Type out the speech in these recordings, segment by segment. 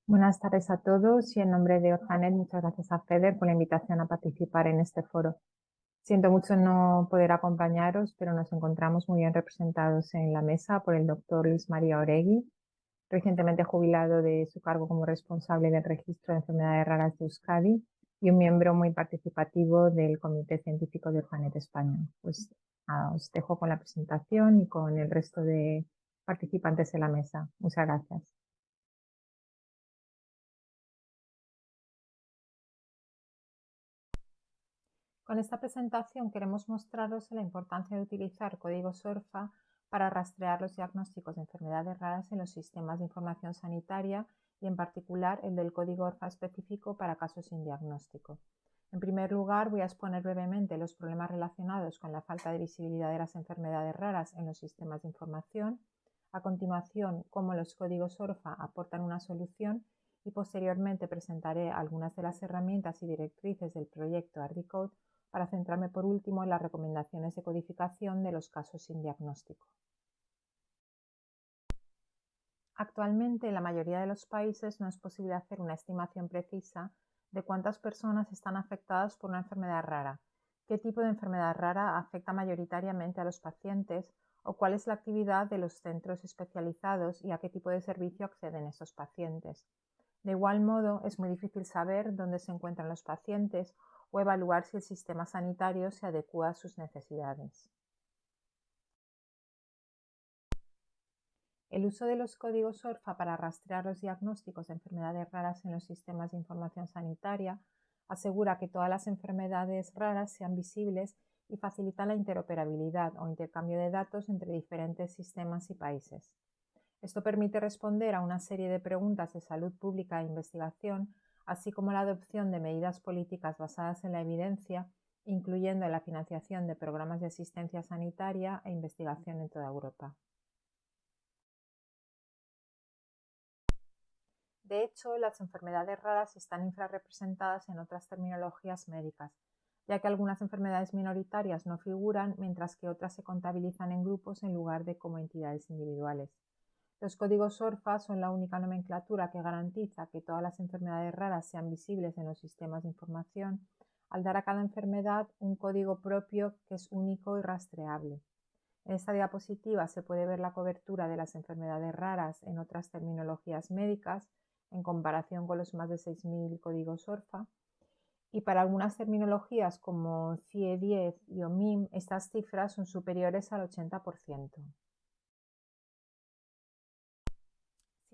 Buenas tardes a todos y en nombre de Orfanet, muchas gracias a FEDER por la invitación a participar en este foro. Siento mucho no poder acompañaros, pero nos encontramos muy bien representados en la mesa por el doctor Luis María Oregui, recientemente jubilado de su cargo como responsable del registro de enfermedades raras de Euskadi y un miembro muy participativo del Comité Científico de Orfanet España. Pues os dejo con la presentación y con el resto de participantes en la mesa. Muchas gracias. Con esta presentación queremos mostraros la importancia de utilizar código SORFA para rastrear los diagnósticos de enfermedades raras en los sistemas de información sanitaria y en particular el del código ORFA específico para casos sin diagnóstico. En primer lugar, voy a exponer brevemente los problemas relacionados con la falta de visibilidad de las enfermedades raras en los sistemas de información. A continuación, cómo los códigos ORFA aportan una solución y posteriormente presentaré algunas de las herramientas y directrices del proyecto ARDICODE para centrarme por último en las recomendaciones de codificación de los casos sin diagnóstico. Actualmente, en la mayoría de los países no es posible hacer una estimación precisa de cuántas personas están afectadas por una enfermedad rara, qué tipo de enfermedad rara afecta mayoritariamente a los pacientes o cuál es la actividad de los centros especializados y a qué tipo de servicio acceden estos pacientes. De igual modo, es muy difícil saber dónde se encuentran los pacientes o evaluar si el sistema sanitario se adecúa a sus necesidades. El uso de los códigos ORFA para rastrear los diagnósticos de enfermedades raras en los sistemas de información sanitaria asegura que todas las enfermedades raras sean visibles y facilita la interoperabilidad o intercambio de datos entre diferentes sistemas y países. Esto permite responder a una serie de preguntas de salud pública e investigación, así como la adopción de medidas políticas basadas en la evidencia, incluyendo la financiación de programas de asistencia sanitaria e investigación en toda Europa. De hecho, las enfermedades raras están infrarrepresentadas en otras terminologías médicas, ya que algunas enfermedades minoritarias no figuran, mientras que otras se contabilizan en grupos en lugar de como entidades individuales. Los códigos ORFA son la única nomenclatura que garantiza que todas las enfermedades raras sean visibles en los sistemas de información, al dar a cada enfermedad un código propio que es único y rastreable. En esta diapositiva se puede ver la cobertura de las enfermedades raras en otras terminologías médicas en comparación con los más de 6.000 códigos ORFA. Y para algunas terminologías como CIE-10 y OMIM, estas cifras son superiores al 80%.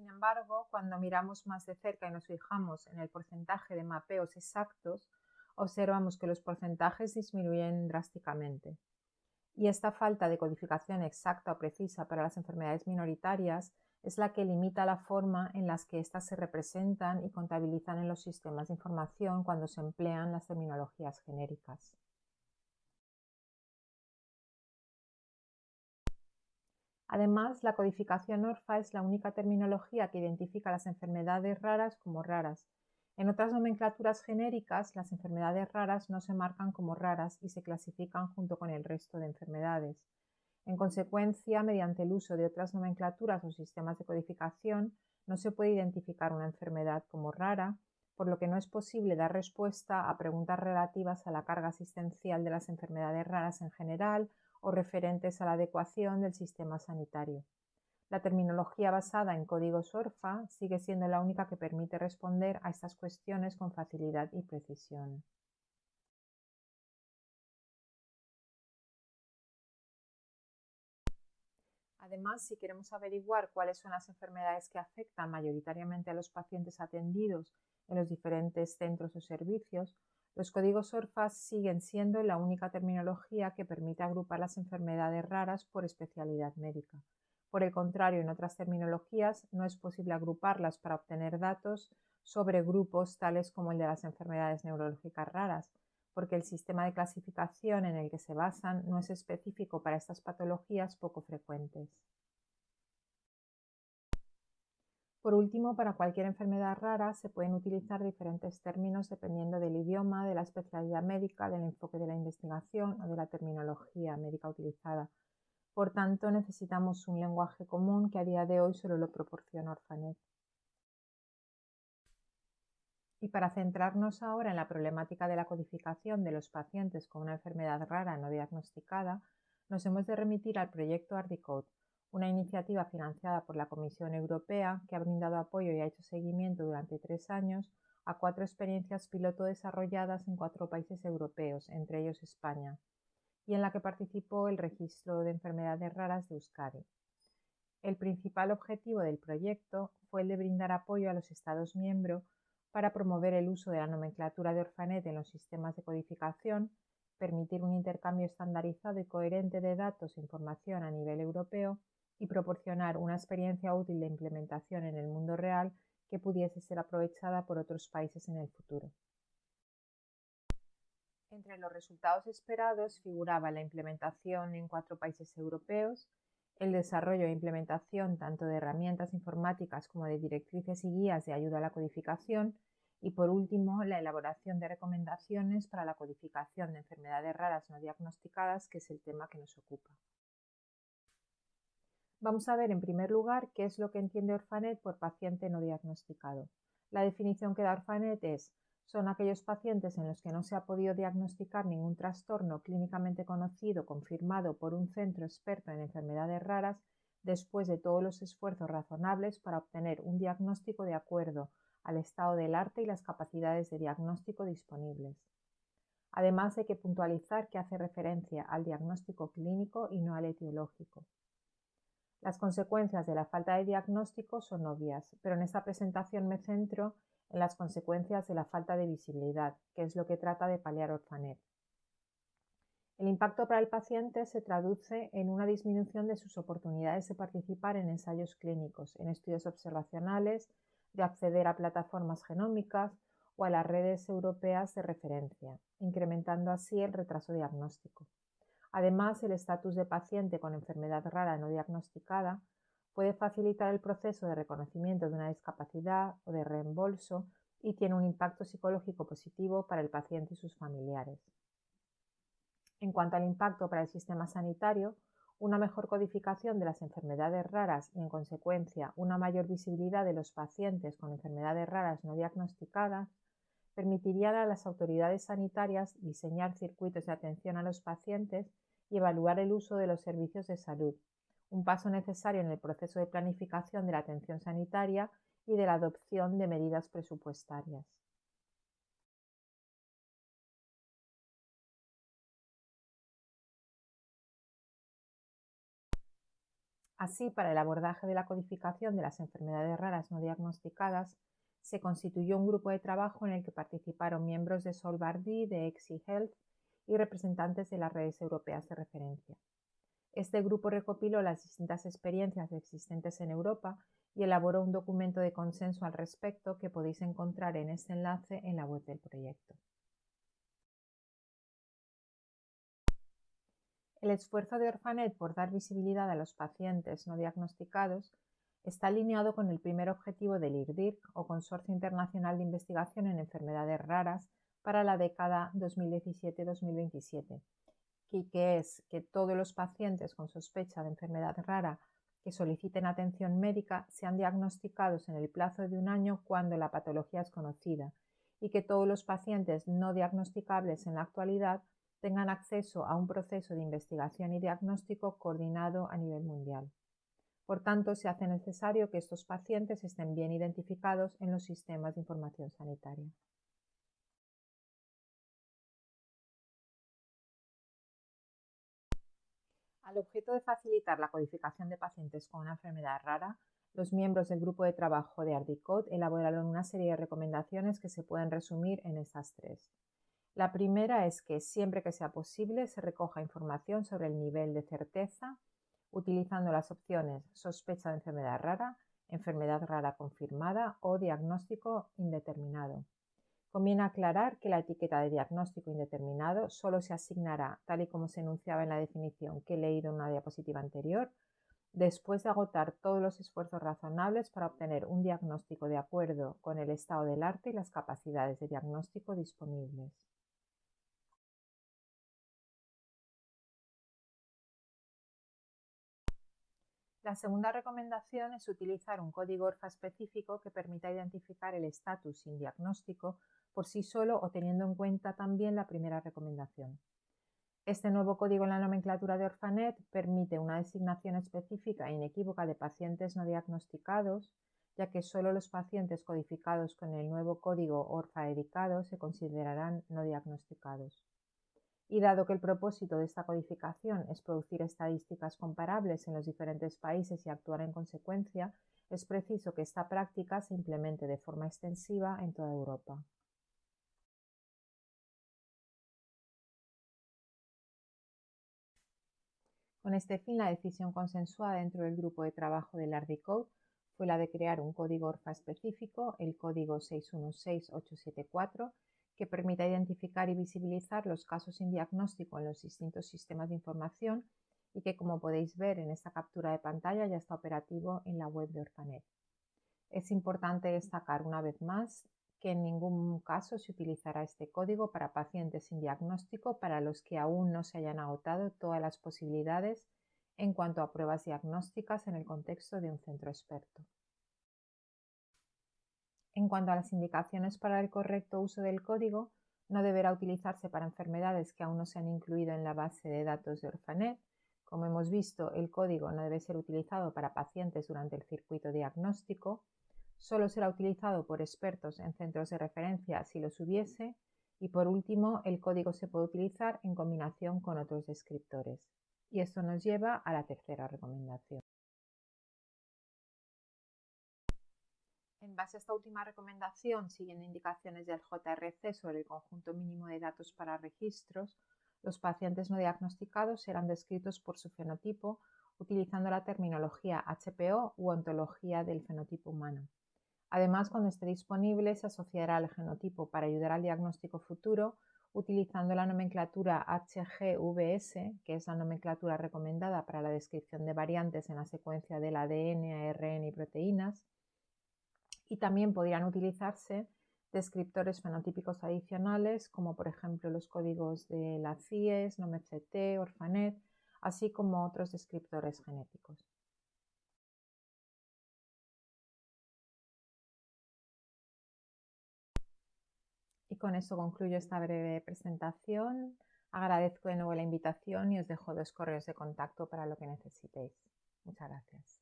Sin embargo, cuando miramos más de cerca y nos fijamos en el porcentaje de mapeos exactos, observamos que los porcentajes disminuyen drásticamente. Y esta falta de codificación exacta o precisa para las enfermedades minoritarias es la que limita la forma en la que éstas se representan y contabilizan en los sistemas de información cuando se emplean las terminologías genéricas. Además, la codificación ORFA es la única terminología que identifica las enfermedades raras como raras. En otras nomenclaturas genéricas, las enfermedades raras no se marcan como raras y se clasifican junto con el resto de enfermedades. En consecuencia, mediante el uso de otras nomenclaturas o sistemas de codificación, no se puede identificar una enfermedad como rara, por lo que no es posible dar respuesta a preguntas relativas a la carga asistencial de las enfermedades raras en general o referentes a la adecuación del sistema sanitario. La terminología basada en códigos ORFA sigue siendo la única que permite responder a estas cuestiones con facilidad y precisión. Además, si queremos averiguar cuáles son las enfermedades que afectan mayoritariamente a los pacientes atendidos en los diferentes centros o servicios, los códigos ORFA siguen siendo la única terminología que permite agrupar las enfermedades raras por especialidad médica. Por el contrario, en otras terminologías no es posible agruparlas para obtener datos sobre grupos tales como el de las enfermedades neurológicas raras, porque el sistema de clasificación en el que se basan no es específico para estas patologías poco frecuentes. Por último, para cualquier enfermedad rara se pueden utilizar diferentes términos dependiendo del idioma, de la especialidad médica, del enfoque de la investigación o de la terminología médica utilizada. Por tanto, necesitamos un lenguaje común que a día de hoy solo lo proporciona Orfanet. Y para centrarnos ahora en la problemática de la codificación de los pacientes con una enfermedad rara no diagnosticada, nos hemos de remitir al proyecto ARDICODE, una iniciativa financiada por la Comisión Europea que ha brindado apoyo y ha hecho seguimiento durante 3 años a 4 experiencias piloto desarrolladas en 4 países europeos, entre ellos España, y en la que participó el Registro de Enfermedades Raras de Euskadi. El principal objetivo del proyecto fue el de brindar apoyo a los Estados miembros para promover el uso de la nomenclatura de Orphanet en los sistemas de codificación, permitir un intercambio estandarizado y coherente de datos e información a nivel europeo y proporcionar una experiencia útil de implementación en el mundo real que pudiese ser aprovechada por otros países en el futuro. Entre los resultados esperados figuraba la implementación en 4 países europeos, el desarrollo e implementación tanto de herramientas informáticas como de directrices y guías de ayuda a la codificación y, por último, la elaboración de recomendaciones para la codificación de enfermedades raras no diagnosticadas, que es el tema que nos ocupa. Vamos a ver, en primer lugar, qué es lo que entiende Orphanet por paciente no diagnosticado. La definición que da Orphanet son aquellos pacientes en los que no se ha podido diagnosticar ningún trastorno clínicamente conocido confirmado por un centro experto en enfermedades raras después de todos los esfuerzos razonables para obtener un diagnóstico de acuerdo al estado del arte y las capacidades de diagnóstico disponibles. Además, hay que puntualizar que hace referencia al diagnóstico clínico y no al etiológico. Las consecuencias de la falta de diagnóstico son obvias, pero en esta presentación me centro en las consecuencias de la falta de visibilidad, que es lo que trata de paliar Orphanet. El impacto para el paciente se traduce en una disminución de sus oportunidades de participar en ensayos clínicos, en estudios observacionales, de acceder a plataformas genómicas o a las redes europeas de referencia, incrementando así el retraso diagnóstico. Además, el estatus de paciente con enfermedad rara no diagnosticada puede facilitar el proceso de reconocimiento de una discapacidad o de reembolso y tiene un impacto psicológico positivo para el paciente y sus familiares. En cuanto al impacto para el sistema sanitario, una mejor codificación de las enfermedades raras y, en consecuencia, una mayor visibilidad de los pacientes con enfermedades raras no diagnosticadas permitirían a las autoridades sanitarias diseñar circuitos de atención a los pacientes y evaluar el uso de los servicios de salud, un paso necesario en el proceso de planificación de la atención sanitaria y de la adopción de medidas presupuestarias. Así, para el abordaje de la codificación de las enfermedades raras no diagnosticadas, se constituyó un grupo de trabajo en el que participaron miembros de Solvardi, de ExiHealth y representantes de las redes europeas de referencia. Este grupo recopiló las distintas experiencias existentes en Europa y elaboró un documento de consenso al respecto que podéis encontrar en este enlace en la web del proyecto. El esfuerzo de Orphanet por dar visibilidad a los pacientes no diagnosticados está alineado con el primer objetivo del IRDIRC, o Consorcio Internacional de Investigación en Enfermedades Raras, para la década 2017-2027, que es que todos los pacientes con sospecha de enfermedad rara que soliciten atención médica sean diagnosticados en el plazo de 1 año cuando la patología es conocida y que todos los pacientes no diagnosticables en la actualidad tengan acceso a un proceso de investigación y diagnóstico coordinado a nivel mundial. Por tanto, se hace necesario que estos pacientes estén bien identificados en los sistemas de información sanitaria. Al objeto de facilitar la codificación de pacientes con una enfermedad rara, los miembros del grupo de trabajo de ARDICODE elaboraron una serie de recomendaciones que se pueden resumir en estas 3. La primera es que siempre que sea posible se recoja información sobre el nivel de certeza utilizando las opciones sospecha de enfermedad rara confirmada o diagnóstico indeterminado. Conviene aclarar que la etiqueta de diagnóstico indeterminado solo se asignará, tal y como se enunciaba en la definición que he leído en una diapositiva anterior, después de agotar todos los esfuerzos razonables para obtener un diagnóstico de acuerdo con el estado del arte y las capacidades de diagnóstico disponibles. La segunda recomendación es utilizar un código ORFA específico que permita identificar el estatus sin diagnóstico por sí solo o teniendo en cuenta también la primera recomendación. Este nuevo código en la nomenclatura de Orphanet permite una designación específica e inequívoca de pacientes no diagnosticados, ya que solo los pacientes codificados con el nuevo código ORFA dedicado se considerarán no diagnosticados. Y dado que el propósito de esta codificación es producir estadísticas comparables en los diferentes países y actuar en consecuencia, es preciso que esta práctica se implemente de forma extensiva en toda Europa. Con este fin, la decisión consensuada dentro del grupo de trabajo del RDCode fue la de crear un código ORFA específico, el código 616874, que permita identificar y visibilizar los casos sin diagnóstico en los distintos sistemas de información y que, como podéis ver en esta captura de pantalla, ya está operativo en la web de Orphanet. Es importante destacar una vez más que en ningún caso se utilizará este código para pacientes sin diagnóstico para los que aún no se hayan agotado todas las posibilidades en cuanto a pruebas diagnósticas en el contexto de un centro experto. En cuanto a las indicaciones para el correcto uso del código, no deberá utilizarse para enfermedades que aún no se han incluido en la base de datos de Orphanet. Como hemos visto, el código no debe ser utilizado para pacientes durante el circuito diagnóstico. Solo será utilizado por expertos en centros de referencia si los hubiese. Y por último, el código se puede utilizar en combinación con otros descriptores. Y esto nos lleva a la tercera recomendación. En base a esta última recomendación, siguiendo indicaciones del JRC sobre el conjunto mínimo de datos para registros, los pacientes no diagnosticados serán descritos por su fenotipo utilizando la terminología HPO u ontología del fenotipo humano. Además, cuando esté disponible, se asociará al genotipo para ayudar al diagnóstico futuro utilizando la nomenclatura HGVS, que es la nomenclatura recomendada para la descripción de variantes en la secuencia del ADN, ARN y proteínas. Y también podrían utilizarse descriptores fenotípicos adicionales, como por ejemplo los códigos de la CIES, NOMECT, Orphanet, así como otros descriptores genéticos. Y con eso concluyo esta breve presentación. Agradezco de nuevo la invitación y os dejo 2 correos de contacto para lo que necesitéis. Muchas gracias.